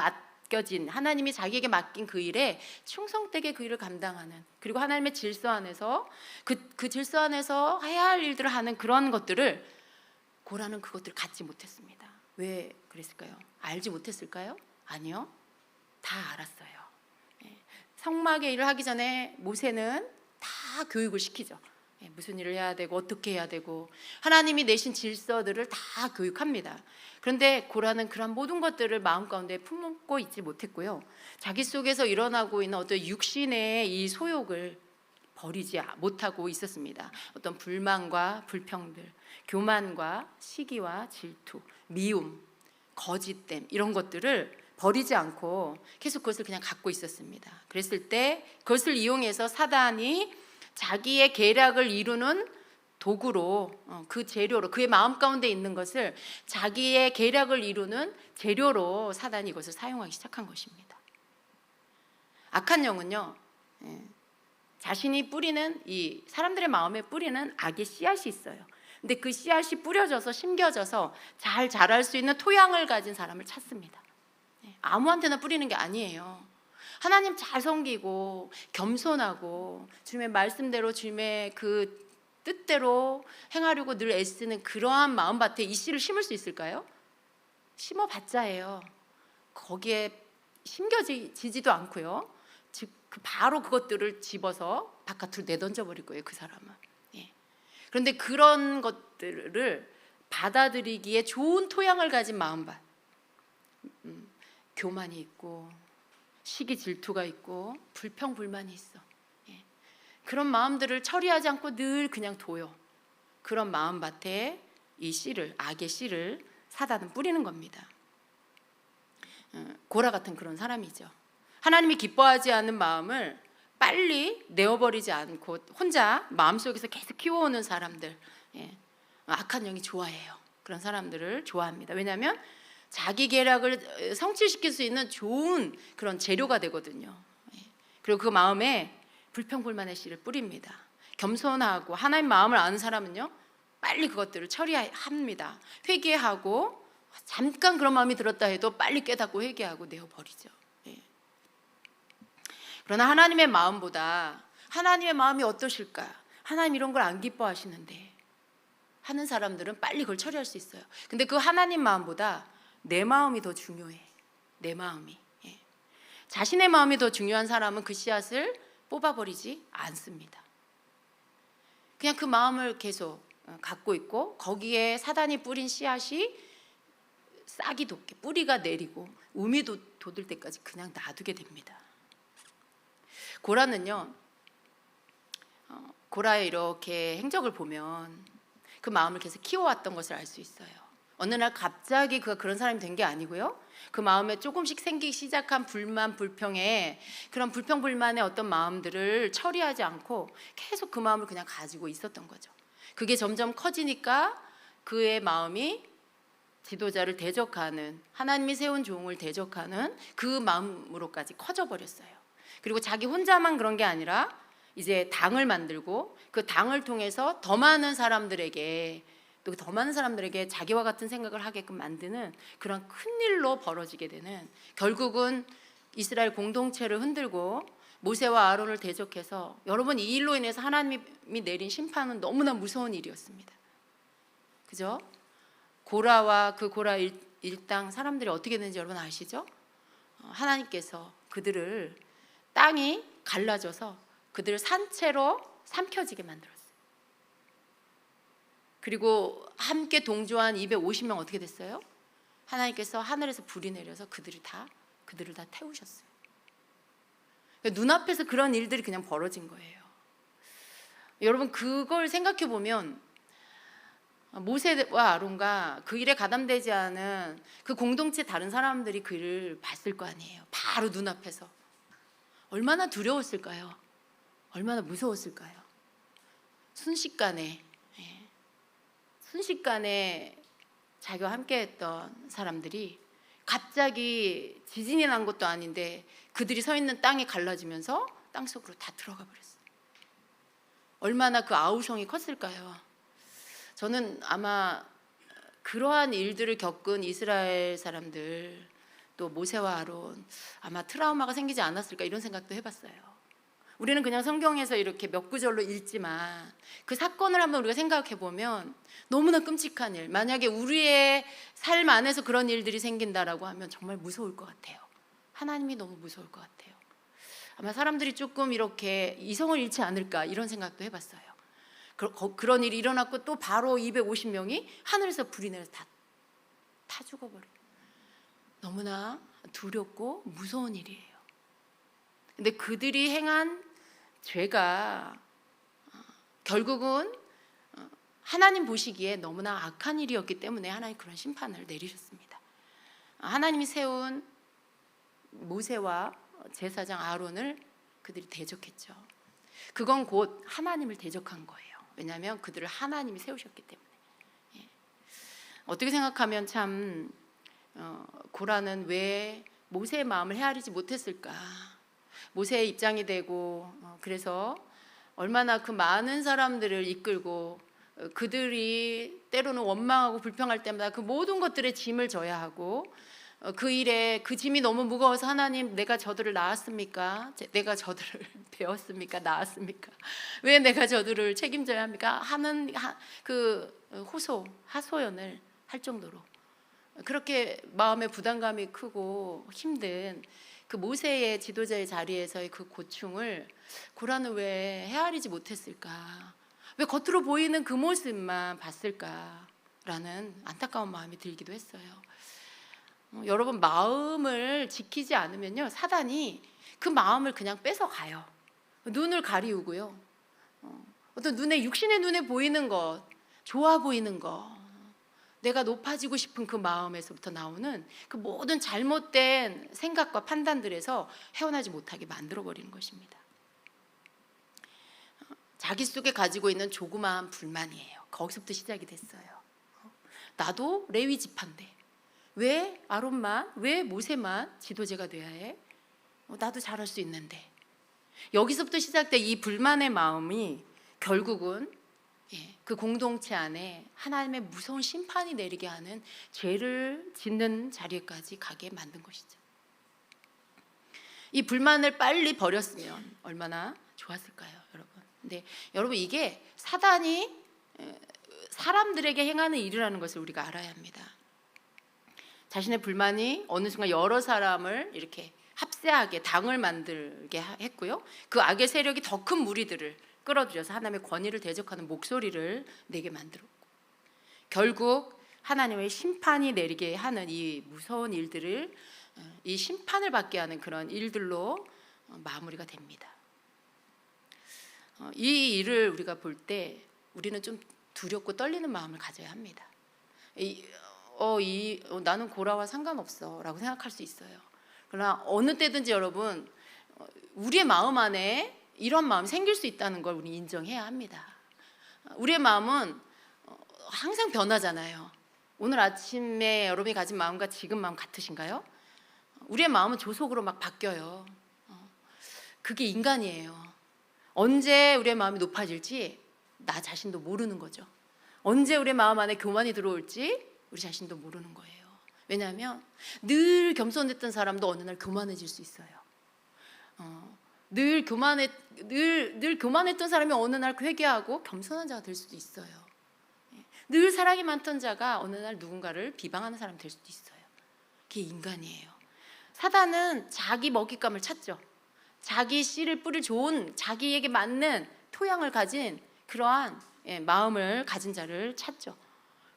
맡겨진, 하나님이 자기에게 맡긴 그 일에 충성되게 그 일을 감당하는, 그리고 하나님의 질서 안에서 그 질서 안에서 해야 할 일들을 하는 그런 것들을 고라는 그것들을 갖지 못했습니다. 왜 그랬을까요? 알지 못했을까요? 아니요, 다 알았어요. 성막의 일을 하기 전에 모세는 다 교육을 시키죠. 무슨 일을 해야 되고 어떻게 해야 되고 하나님이 내신 질서들을 다 교육합니다. 그런데 고라는 그런 모든 것들을 마음 가운데 품고 있지 못했고요, 자기 속에서 일어나고 있는 어떤 육신의 이 소욕을 버리지 못하고 있었습니다. 어떤 불만과 불평들, 교만과 시기와 질투, 미움, 거짓됨, 이런 것들을 버리지 않고 계속 그것을 그냥 갖고 있었습니다. 그랬을 때 그것을 이용해서 사단이 자기의 계략을 이루는 도구로, 그 재료로, 그의 마음 가운데 있는 것을 자기의 계략을 이루는 재료로 사단이 이것을 사용하기 시작한 것입니다. 악한 영은요, 자신이 뿌리는, 이 사람들의 마음에 뿌리는 악의 씨앗이 있어요. 근데 그 씨앗이 뿌려져서 심겨져서 잘 자랄 수 있는 토양을 가진 사람을 찾습니다. 아무한테나 뿌리는 게 아니에요. 하나님 잘 섬기고 겸손하고 주님의 말씀대로 주님의 그 뜻대로 행하려고 늘 애쓰는 그러한 마음밭에 이 씨를 심을 수 있을까요? 심어봤자예요. 거기에 심겨지지도 않고요, 즉 바로 그것들을 집어서 바깥으로 내던져 버릴 거예요, 그 사람은. 그런데 그런 것들을 받아들이기에 좋은 토양을 가진 마음밭, 교만이 있고 시기 질투가 있고 불평 불만이 있어, 그런 마음들을 처리하지 않고 늘 그냥 둬요. 그런 마음밭에 이 씨를, 악의 씨를 사단은 뿌리는 겁니다. 고라 같은 그런 사람이죠. 하나님이 기뻐하지 않는 마음을 빨리 내어버리지 않고 혼자 마음속에서 계속 키워오는 사람들, 악한 영이 좋아해요. 그런 사람들을 좋아합니다. 왜냐하면 자기 계략을 성취시킬 수 있는 좋은 그런 재료가 되거든요. 그리고 그 마음에 불평불만의 씨를 뿌립니다. 겸손하고 하나님 마음을 아는 사람은요, 빨리 그것들을 처리합니다. 회개하고, 잠깐 그런 마음이 들었다 해도 빨리 깨닫고 회개하고 내어버리죠. 그러나 하나님의 마음보다, 하나님의 마음이 어떠실까? 하나님 이런 걸 안 기뻐하시는데 하는 사람들은 빨리 그걸 처리할 수 있어요. 근데 그 하나님 마음보다 내 마음이 더 중요해. 내 마음이. 자신의 마음이 더 중요한 사람은 그 씨앗을 뽑아버리지 않습니다. 그냥 그 마음을 계속 갖고 있고, 거기에 사단이 뿌린 씨앗이 싹이 돋게, 뿌리가 내리고 우미 돋을 때까지 그냥 놔두게 됩니다. 고라는요, 고라의 이렇게 행적을 보면 그 마음을 계속 키워왔던 것을 알 수 있어요. 어느 날 갑자기 그가 그런 사람이 된 게 아니고요, 그 마음에 조금씩 생기기 시작한 불만, 불평에, 그런 불평, 불만의 어떤 마음들을 처리하지 않고 계속 그 마음을 그냥 가지고 있었던 거죠. 그게 점점 커지니까 그의 마음이 지도자를 대적하는, 하나님이 세운 종을 대적하는 그 마음으로까지 커져버렸어요. 그리고 자기 혼자만 그런 게 아니라 이제 당을 만들고, 그 당을 통해서 더 많은 사람들에게, 또 더 많은 사람들에게 자기와 같은 생각을 하게끔 만드는 그런 큰 일로 벌어지게 되는, 결국은 이스라엘 공동체를 흔들고 모세와 아론을 대적해서, 여러분 이 일로 인해서 하나님이 내린 심판은 너무나 무서운 일이었습니다. 그죠? 고라와 그 고라 일당 사람들이 어떻게 되는지 여러분 아시죠? 하나님께서 그들을, 땅이 갈라져서 그들을 산채로 삼켜지게 만들었어요. 그리고 함께 동조한 250명 어떻게 됐어요? 하나님께서 하늘에서 불이 내려서 그들을 다 태우셨어요. 눈앞에서 그런 일들이 그냥 벌어진 거예요. 여러분 그걸 생각해 보면 모세와 아론과 그 일에 가담되지 않은 그 공동체 다른 사람들이 그 일을 봤을 거 아니에요. 바로 눈앞에서. 얼마나 두려웠을까요? 얼마나 무서웠을까요? 순식간에 자기와 함께했던 사람들이 갑자기 지진이 난 것도 아닌데 그들이 서 있는 땅이 갈라지면서 땅속으로 다 들어가 버렸어요. 얼마나 그 아우성이 컸을까요? 저는 아마 그러한 일들을 겪은 이스라엘 사람들, 또 모세와 아론 아마 트라우마가 생기지 않았을까 이런 생각도 해봤어요. 우리는 그냥 성경에서 이렇게 몇 구절로 읽지만 그 사건을 한번 우리가 생각해 보면 너무나 끔찍한 일, 만약에 우리의 삶 안에서 그런 일들이 생긴다라고 하면 정말 무서울 것 같아요. 하나님이 너무 무서울 것 같아요. 아마 사람들이 조금 이렇게 이성을 잃지 않을까 이런 생각도 해봤어요. 그런 일이 일어났고 또 바로 250명이 하늘에서 불이 내려서 다 죽어버려요. 너무나 두렵고 무서운 일이에요. 근데 그들이 행한 죄가 결국은 하나님 보시기에 너무나 악한 일이었기 때문에 하나님 그런 심판을 내리셨습니다. 하나님이 세운 모세와 제사장 아론을 그들이 대적했죠. 그건 곧 하나님을 대적한 거예요. 왜냐하면 그들을 하나님이 세우셨기 때문에. 어떻게 생각하면 참 고라는 왜 모세의 마음을 헤아리지 못했을까. 모세의 입장이 되고 그래서 얼마나 그 많은 사람들을 이끌고 그들이 때로는 원망하고 불평할 때마다 그 모든 것들의 짐을 져야 하고 그 일에 그 짐이 너무 무거워서 하나님 내가 저들을 낳았습니까? 내가 저들을 배웠습니까? 낳았습니까? 왜 내가 저들을 책임져야 합니까? 하는 그 하소연을 할 정도로 그렇게 마음의 부담감이 크고 힘든 그 모세의 지도자의 자리에서의 그 고충을 고라는 왜 헤아리지 못했을까? 왜 겉으로 보이는 그 모습만 봤을까라는 안타까운 마음이 들기도 했어요. 여러분 마음을 지키지 않으면요 사단이 그 마음을 그냥 뺏어가요. 눈을 가리우고요. 어떤 육신의 눈에 보이는 것, 좋아 보이는 것, 내가 높아지고 싶은 그 마음에서부터 나오는 그 모든 잘못된 생각과 판단들에서 헤어나지 못하게 만들어버리는 것입니다. 자기 속에 가지고 있는 조그마한 불만이에요. 거기서부터 시작이 됐어요. 나도 레위 지파인데 왜 아론만, 왜 모세만 지도자가 돼야 해? 나도 잘할 수 있는데. 여기서부터 시작된 이 불만의 마음이 결국은 그 공동체 안에 하나님의 무서운 심판이 내리게 하는 죄를 짓는 자리까지 가게 만든 것이죠. 이 불만을 빨리 버렸으면 얼마나 좋았을까요, 여러분? 근데 여러분 이게 사단이 사람들에게 행하는 일이라는 것을 우리가 알아야 합니다. 자신의 불만이 어느 순간 여러 사람을 이렇게 합세하게 당을 만들게 했고요. 그 악의 세력이 더 큰 무리들을 끌어들여서 하나님의 권위를 대적하는 목소리를 내게 만들었고 결국 하나님의 심판이 내리게 하는 이 무서운 일들을 이 심판을 받게 하는 그런 일들로 마무리가 됩니다. 이 일을 우리가 볼 때 우리는 좀 두렵고 떨리는 마음을 가져야 합니다. 나는 고라와 상관없어 라고 생각할 수 있어요. 그러나 어느 때든지 여러분 우리의 마음 안에 이런 마음이 생길 수 있다는 걸 우리 인정해야 합니다. 우리의 마음은 항상 변하잖아요. 오늘 아침에 여러분이 가진 마음과 지금 마음 같으신가요? 우리의 마음은 조속으로 막 바뀌어요. 그게 인간이에요. 언제 우리의 마음이 높아질지 나 자신도 모르는 거죠. 언제 우리의 마음 안에 교만이 들어올지 우리 자신도 모르는 거예요. 왜냐하면 늘 겸손했던 사람도 어느 날 교만해질 수 있어요. 늘 교만했던 사람이 어느 날 회개하고 겸손한 자가 될 수도 있어요. 늘 사랑이 많던 자가 어느 날 누군가를 비방하는 사람이 될 수도 있어요. 그게 인간이에요. 사단은 자기 먹잇감을 찾죠. 자기 씨를 뿌릴 좋은 자기에게 맞는 토양을 가진 그러한 마음을 가진 자를 찾죠.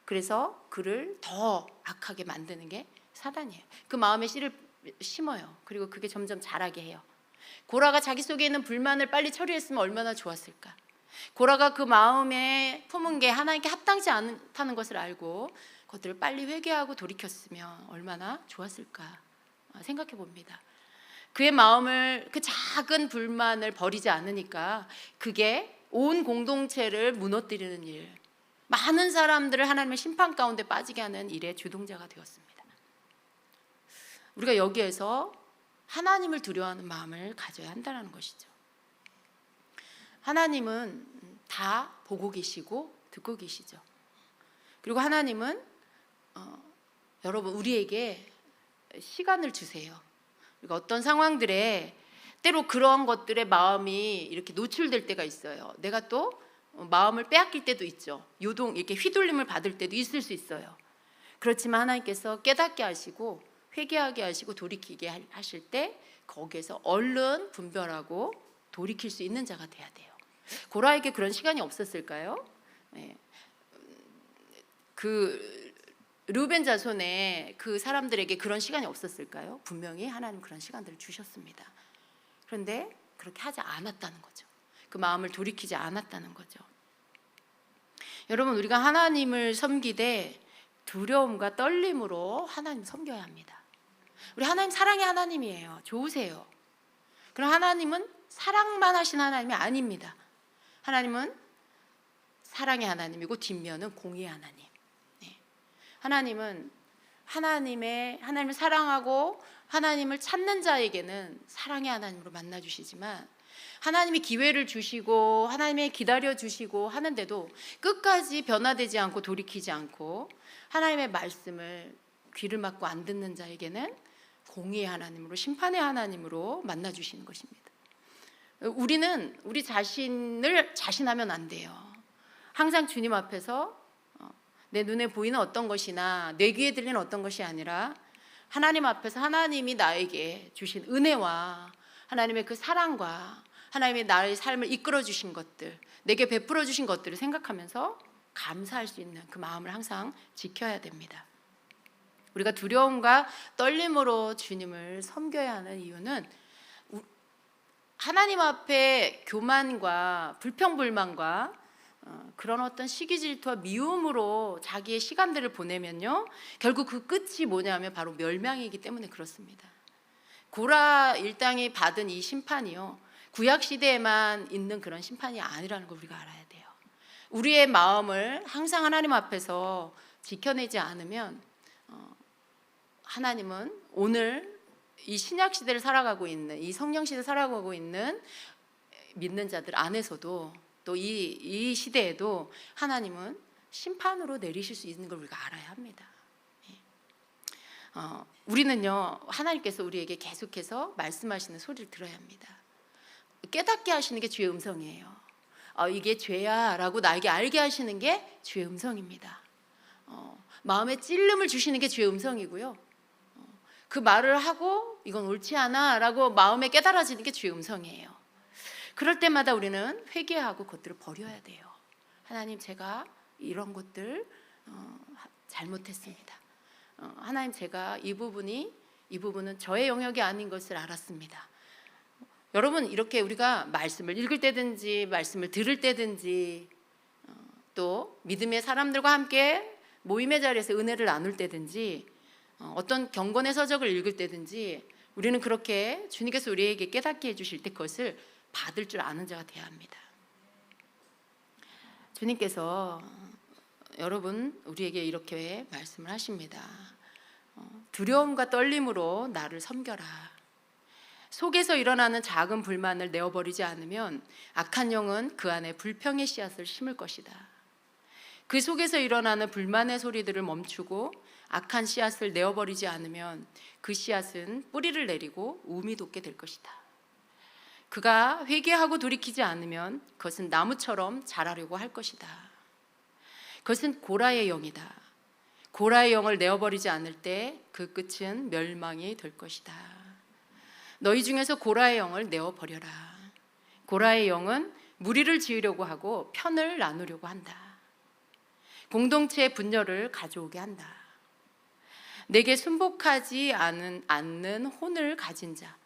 그래서 그를 더 악하게 만드는 게 사단이에요. 그 마음에 씨를 심어요. 그리고 그게 점점 자라게 해요. 고라가 자기 속에 있는 불만을 빨리 처리했으면 얼마나 좋았을까. 고라가 그 마음에 품은 게 하나님께 합당치 않다는 것을 알고 그것들을 빨리 회개하고 돌이켰으면 얼마나 좋았을까 생각해 봅니다. 그의 마음을 그 작은 불만을 버리지 않으니까 그게 온 공동체를 무너뜨리는 일, 많은 사람들을 하나님의 심판 가운데 빠지게 하는 일의 주동자가 되었습니다. 우리가 여기에서 하나님을 두려워하는 마음을 가져야 한다는 것이죠. 하나님은 다 보고 계시고 듣고 계시죠. 그리고 하나님은 여러분 우리에게 시간을 주세요. 그리고 어떤 상황들에 때로 그런 것들에 마음이 이렇게 노출될 때가 있어요. 내가 또 마음을 빼앗길 때도 있죠. 요동 이렇게 휘둘림을 받을 때도 있을 수 있어요. 그렇지만 하나님께서 깨닫게 하시고 회개하게 하시고 돌이키게 하실 때 거기에서 얼른 분별하고 돌이킬 수 있는 자가 돼야 돼요. 고라에게 그런 시간이 없었을까요? 네. 그 르우벤 자손의 그 사람들에게 그런 시간이 없었을까요? 분명히 하나님 그런 시간들을 주셨습니다. 그런데 그렇게 하지 않았다는 거죠. 그 마음을 돌이키지 않았다는 거죠. 여러분, 우리가 하나님을 섬기되 두려움과 떨림으로 하나님 섬겨야 합니다. 우리 하나님 사랑의 하나님이에요. 좋으세요. 그럼 하나님은 사랑만 하신 하나님이 아닙니다. 하나님은 사랑의 하나님이고 뒷면은 공의의 하나님. 네. 하나님은 하나님을 사랑하고 하나님을 찾는 자에게는 사랑의 하나님으로 만나 주시지만 하나님이 기회를 주시고 하나님이 기다려 주시고 하는데도 끝까지 변화되지 않고 돌이키지 않고 하나님의 말씀을 귀를 막고 안 듣는 자에게는 공의의 하나님으로 심판의 하나님으로 만나 주시는 것입니다. 우리는 우리 자신을 자신하면 안 돼요. 항상 주님 앞에서 내 눈에 보이는 어떤 것이나 내 귀에 들리는 어떤 것이 아니라 하나님 앞에서 하나님이 나에게 주신 은혜와 하나님의 그 사랑과 하나님이 나의 삶을 이끌어 주신 것들, 내게 베풀어 주신 것들을 생각하면서 감사할 수 있는 그 마음을 항상 지켜야 됩니다. 우리가 두려움과 떨림으로 주님을 섬겨야 하는 이유는 하나님 앞에 교만과 불평불만과 그런 어떤 시기 질투와 미움으로 자기의 시간들을 보내면요, 결국 그 끝이 뭐냐면 바로 멸망이기 때문에 그렇습니다. 고라 일당이 받은 이 심판이요, 구약 시대에만 있는 그런 심판이 아니라는 걸 우리가 알아야 돼요. 우리의 마음을 항상 하나님 앞에서 지켜내지 않으면 하나님은 오늘 이 신약 시대를 살아가고 있는, 이 성령 시대를 살아가고 있는 믿는 자들 안에서도 또 이 시대에도 하나님은 심판으로 내리실 수 있는 걸 우리가 알아야 합니다. 우리는요, 하나님께서 우리에게 계속해서 말씀하시는 소리를 들어야 합니다. 깨닫게 하시는 게 주의 음성이에요. 이게 죄야 라고 나에게 알게 하시는 게 주의 음성입니다. 마음에 찔림을 주시는 게 주의 음성이고요, 그 말을 하고 이건 옳지 않아 라고 마음에 깨달아지는 게 주의 음성이에요. 그럴 때마다 우리는 회개하고 그것들을 버려야 돼요. 하나님, 제가 이런 것들 잘못했습니다. 하나님, 제가 이 부분은 저의 영역이 아닌 것을 알았습니다. 여러분, 이렇게 우리가 말씀을 읽을 때든지 말씀을 들을 때든지 또 믿음의 사람들과 함께 모임의 자리에서 은혜를 나눌 때든지 어떤 경건의 서적을 읽을 때든지 우리는 그렇게 주님께서 우리에게 깨닫게 해주실 때 그것을 받을 줄 아는 자가 되어야 합니다. 주님께서 여러분 우리에게 이렇게 말씀을 하십니다. 두려움과 떨림으로 나를 섬겨라. 속에서 일어나는 작은 불만을 내어버리지 않으면 악한 영은 그 안에 불평의 씨앗을 심을 것이다. 그 속에서 일어나는 불만의 소리들을 멈추고 악한 씨앗을 내어버리지 않으면 그 씨앗은 뿌리를 내리고 우미 돋게 될 것이다. 그가 회개하고 돌이키지 않으면 그것은 나무처럼 자라려고 할 것이다. 그것은 고라의 영이다. 고라의 영을 내어버리지 않을 때 그 끝은 멸망이 될 것이다. 너희 중에서 고라의 영을 내어버려라. 고라의 영은 무리를 지으려고 하고 편을 나누려고 한다. 공동체의 분열을 가져오게 한다. 내게 순복하지 않는 혼을 가진 자,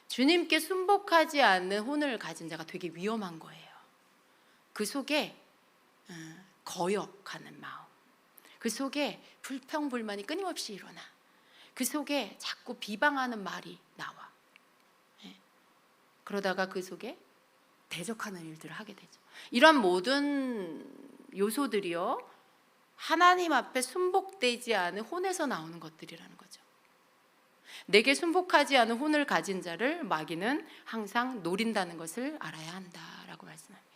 주님께 순복하지 않는 혼을 가진 자가 되게 위험한 거예요. 그 속에 거역하는 마음, 그 속에 불평불만이 끊임없이 일어나, 그 속에 자꾸 비방하는 말이 나와. 그러다가 그 속에 대적하는 일들을 하게 되죠. 이런 모든 요소들이요, 하나님 앞에 순복되지 않은 혼에서 나오는 것들이라는 거죠. 내게 순복하지 않은 혼을 가진 자를 마귀는 항상 노린다는 것을 알아야 한다라고 말씀합니다.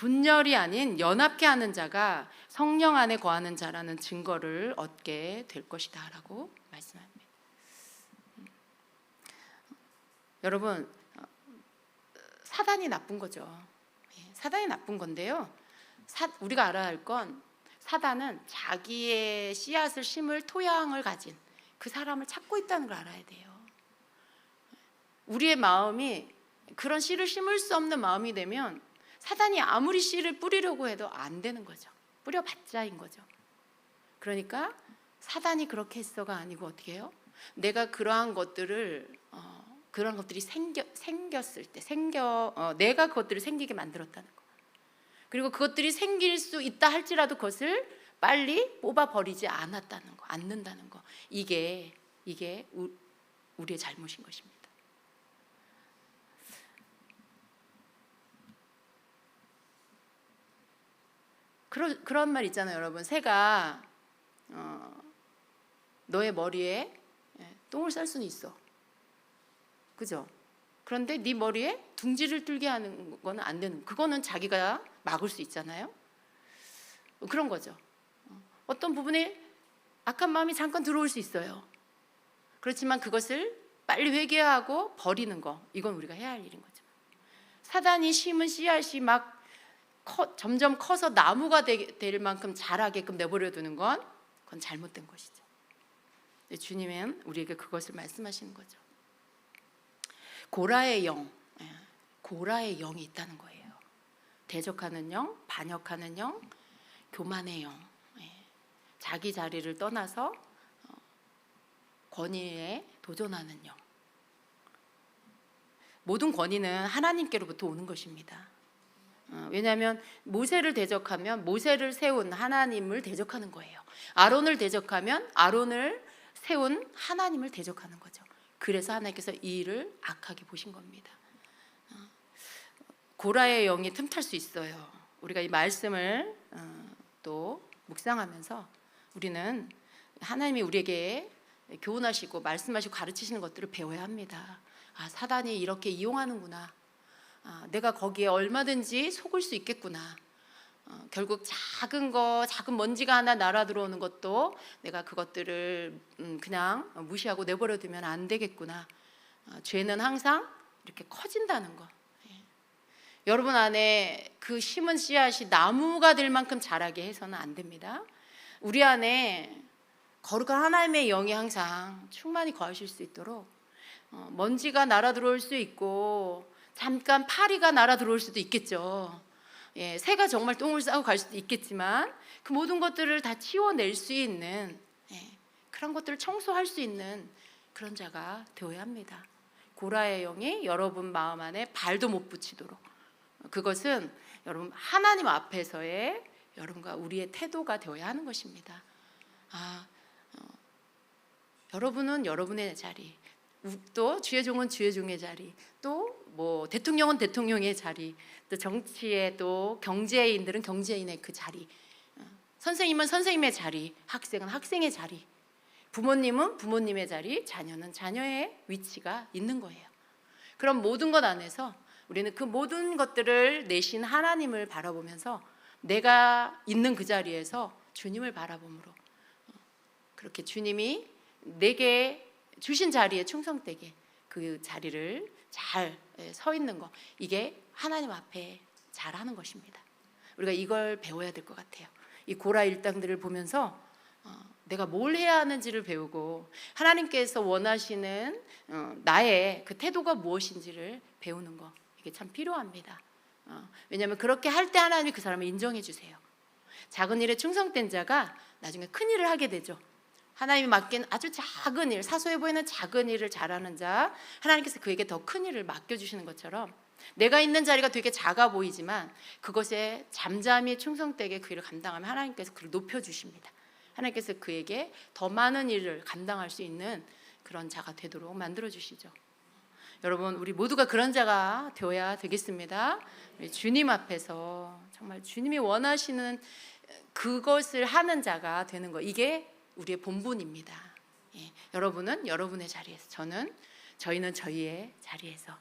분열이 아닌 연합케 하는 자가 성령 안에 거하는 자라는 증거를 얻게 될 것이다 라고 말씀합니다. 여러분, 사단이 나쁜 거죠. 사단이 나쁜 건데요, 우리가 알아야 할 건 사단은 자기의 씨앗을 심을 토양을 가진 그 사람을 찾고 있다는 걸 알아야 돼요. 우리의 마음이 그런 씨를 심을 수 없는 마음이 되면 사단이 아무리 씨를 뿌리려고 해도 안 되는 거죠. 뿌려봤자인 거죠. 그러니까 사단이 그렇게 했어가 아니고 어떻게 해요? 내가 그러한 것들이 생겼을 때 내가 그것들을 생기게 만들었다는 거. 그리고 그것들이 생길 수 있다 할지라도 그것을 빨리 뽑아버리지 않는다는 거. 이게 우리의 잘못인 것입니다. 그런 말 있잖아요, 여러분. 새가 너의 머리에 똥을 쌀 수는 있어, 그죠? 그런데 네 머리에 둥지를 뚫게 하는 거는 안 되는, 그거는 자기가 막을 수 있잖아요. 그런 거죠. 어떤 부분에 악한 마음이 잠깐 들어올 수 있어요. 그렇지만 그것을 빨리 회개하고 버리는 거, 이건 우리가 해야 할 일인 거죠. 사단이 심은 씨앗이 막 점점 커서 나무가 될 만큼 자라게끔 내버려 두는 그건 잘못된 것이죠. 주님은 우리에게 그것을 말씀하시는 거죠. 고라의 영이 있다는 거예요. 대적하는 영, 반역하는 영, 교만의 영, 자기 자리를 떠나서 권위에 도전하는 영. 모든 권위는 하나님께로부터 오는 것입니다. 왜냐하면 모세를 대적하면 모세를 세운 하나님을 대적하는 거예요. 아론을 대적하면 아론을 세운 하나님을 대적하는 거죠. 그래서 하나님께서 이 일을 악하게 보신 겁니다. 고라의 영이 틈탈 수 있어요. 우리가 이 말씀을 또 묵상하면서 우리는 하나님이 우리에게 교훈하시고 말씀하시고 가르치시는 것들을 배워야 합니다. 사단이 이렇게 이용하는구나. 내가 거기에 얼마든지 속을 수 있겠구나. 결국 작은 먼지가 하나 날아 들어오는 것도 내가 그것들을 그냥 무시하고 내버려 두면 안 되겠구나. 죄는 항상 이렇게 커진다는 거. 여러분 안에 그 심은 씨앗이 나무가 될 만큼 자라게 해서는 안 됩니다. 우리 안에 거룩한 하나님의 영이 항상 충만히 거하실 수 있도록 먼지가 날아 들어올 수 있고 잠깐 파리가 날아 들어올 수도 있겠죠. 새가 정말 똥을 싸고 갈 수도 있겠지만 그 모든 것들을 다 치워낼 수 있는, 그런 것들을 청소할 수 있는 그런 자가 되어야 합니다. 고라의 영이 여러분 마음 안에 발도 못 붙이도록, 그것은 여러분 하나님 앞에서의 여러분과 우리의 태도가 되어야 하는 것입니다. 여러분은 여러분의 자리, 또 주의 종은 주의 종의 자리, 또 뭐 대통령은 대통령의 자리, 또 정치에 또 경제인들은 경제인의 그 자리, 선생님은 선생님의 자리, 학생은 학생의 자리, 부모님은 부모님의 자리, 자녀는 자녀의 위치가 있는 거예요. 그럼 모든 것 안에서 우리는 그 모든 것들을 내신 하나님을 바라보면서 내가 있는 그 자리에서 주님을 바라봄으로 그렇게 주님이 내게 주신 자리에 충성되게 그 자리를 잘 서 있는 거, 이게 하나님 앞에 잘하는 것입니다. 우리가 이걸 배워야 될 것 같아요. 이 고라 일당들을 보면서 내가 뭘 해야 하는지를 배우고 하나님께서 원하시는 나의 그 태도가 무엇인지를 배우는 거, 이게 참 필요합니다. 왜냐하면 그렇게 할 때 하나님이 그 사람을 인정해 주세요. 작은 일에 충성된 자가 나중에 큰 일을 하게 되죠. 하나님이 맡긴 아주 작은 일, 사소해 보이는 작은 일을 잘하는 자, 하나님께서 그에게 더 큰 일을 맡겨주시는 것처럼 내가 있는 자리가 되게 작아 보이지만 그것에 잠잠히 충성되게 그 일을 감당하면 하나님께서 그를 높여주십니다. 하나님께서 그에게 더 많은 일을 감당할 수 있는 그런 자가 되도록 만들어주시죠. 여러분, 우리 모두가 그런 자가 되어야 되겠습니다. 우리 주님 앞에서 정말 주님이 원하시는 그것을 하는 자가 되는 거, 이게 우리의 본분입니다. 여러분은 여러분의 자리에서, 저희는 저희의 자리에서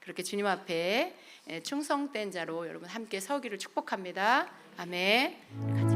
그렇게 주님 앞에 충성된 자로 여러분 함께 서기를 축복합니다. 아멘. 같이